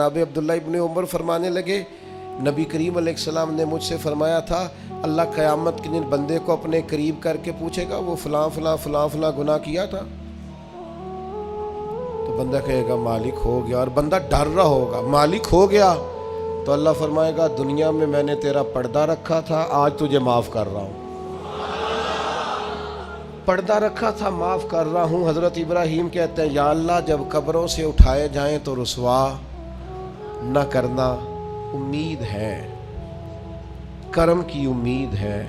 जनाब अब्दुल्ला इब्न उमर फरमाने लगे, नबी करीम अलैहिस्सलाम ने मुझसे फरमाया था, अल्लाह क़यामत के दिन बंदे को अपने करीब करके पूछेगा वो फ़लाँ फ़लाँ फ़लाँ फ़लाँ गुनाह किया था। तो बंदा कहेगा मालिक हो गया, और बंदा डर रहा होगा मालिक हो गया, तो अल्लाह फरमाएगा दुनिया में मैंने तेरा पर्दा रखा था, आज तुझे माफ़ कर रहा हूँ। पर्दा रखा था, माफ़ कर रहा हूँ। हज़रत इब्राहीम कहते हैं, या अल्लाह जब कब्रों से उठाए जाएं तो रुसवा न करना, उम्मीद है, करम की उम्मीद है,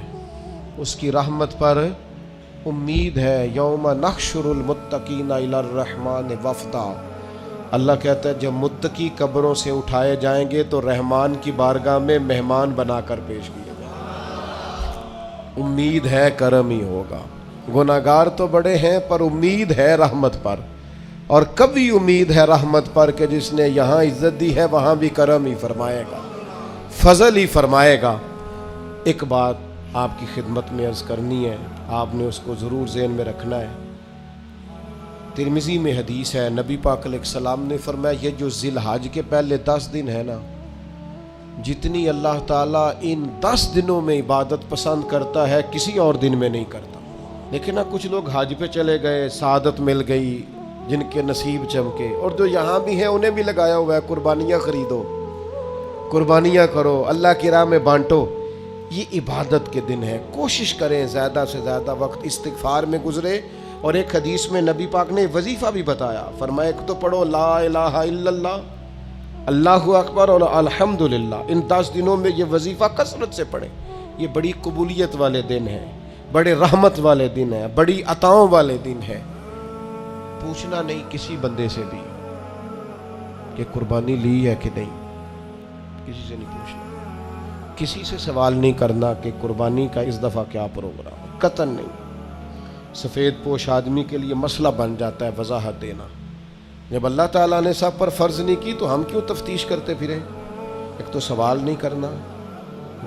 उसकी रहमत पर उम्मीद है। यौम नहशुरुल मुत्तकीना इलर रहमान वफ़दा, अल्लाह कहता है जब मुत्तकी कब्रों से उठाए जाएंगे तो रहमान की बारगाह में मेहमान बनाकर पेश किए जाएंगे। उम्मीद है करम ही होगा। गुनाहगार तो बड़े हैं पर उम्मीद है रहमत पर, और कभी उम्मीद है रहमत पर कि जिसने यहाँ इज्जत दी है वहाँ भी करम ही फरमाएगा, फजल ही फरमाएगा। एक बात आपकी खिदमत में अर्ज़ करनी है, आपने उसको ज़रूर ज़हन में रखना है। तिरमिज़ी में हदीस है, नबी पाक अलैहिस्सलाम ने फरमाया ये जो ज़िलहज के पहले 10 दिन है ना, जितनी अल्लाह ताला इन 10 दिनों में इबादत पसंद करता है किसी और दिन में नहीं करता। लेकिन ना कुछ लोग हज पे चले गए, सादत मिल गई, जिनके नसीब चमके, और जो यहाँ भी हैं उन्हें भी लगाया हुआ है कुर्बानियाँ खरीदो, कुर्बानियाँ करो, अल्लाह की राह में बांटो। ये इबादत के दिन है, कोशिश करें ज़्यादा से ज़्यादा वक्त इस्तिग़फ़ार में गुजरे। और एक हदीस में नबी पाक ने वजीफ़ा भी बताया, फरमाया एक तो पढ़ो ला इलाहा इल्लल्लाह, अल्लाहु अकबर और अल्हम्दुलिल्लाह। इन 10 दिनों में ये वजीफ़ा कसरत से पढ़ें। ये बड़ी कबूलियत वाले दिन हैं, बड़े रहमत वाले दिन हैं, बड़ी अताओं वाले दिन हैं। पूछना नहीं किसी बंदे से भी कि कुर्बानी ली है कि नहीं, किसी से नहीं पूछना, किसी से सवाल नहीं करना कि कुर्बानी का इस दफ़ा क्या प्रोग्राम है, कतन नहीं। सफ़ेद पोश आदमी के लिए मसला बन जाता है वजाहत देना। जब अल्लाह ताला ने सब पर फ़र्ज़ नहीं की तो हम क्यों तफ्तीश करते फिरें। एक तो सवाल नहीं करना,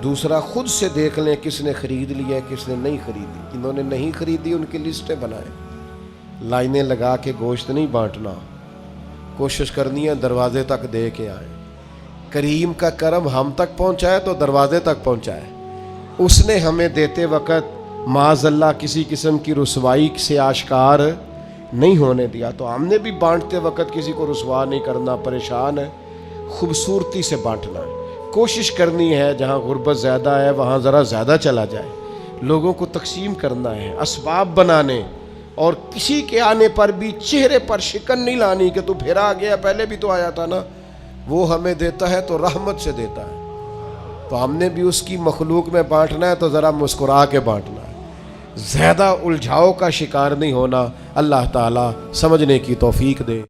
दूसरा खुद से देख लें किसने ख़रीद लिया है किसने नहीं ख़रीदी। जिन्होंने नहीं ख़रीदी उनकी लिस्टें बनाएं, लाइनें लगा के गोश्त नहीं बांटना, कोशिश करनी है दरवाजे तक दे के आए। करीम का करम हम तक पहुँचाए तो दरवाजे तक पहुँचाए। उसने हमें देते वक़्त माज़अल्लाह किसी किस्म की रुसवाई से आश्कार नहीं होने दिया, तो हमने भी बांटते वक़्त किसी को रुसवा नहीं करना, परेशान है, खूबसूरती से बांटना है। कोशिश करनी है जहाँ गुर्बत ज़्यादा है वहाँ ज़रा ज़्यादा चला जाए, लोगों को तकसीम करना है, असबाब बनाने, और किसी के आने पर भी चेहरे पर शिकन नहीं लानी कि तू फिर आ गया, पहले भी तो आया था ना। वो हमें देता है तो रहमत से देता है, तो हमने भी उसकी मखलूक में बांटना है तो ज़रा मुस्कुरा के बांटना है, ज़्यादा उलझाव का शिकार नहीं होना। अल्लाह ताला समझने की तौफीक दे।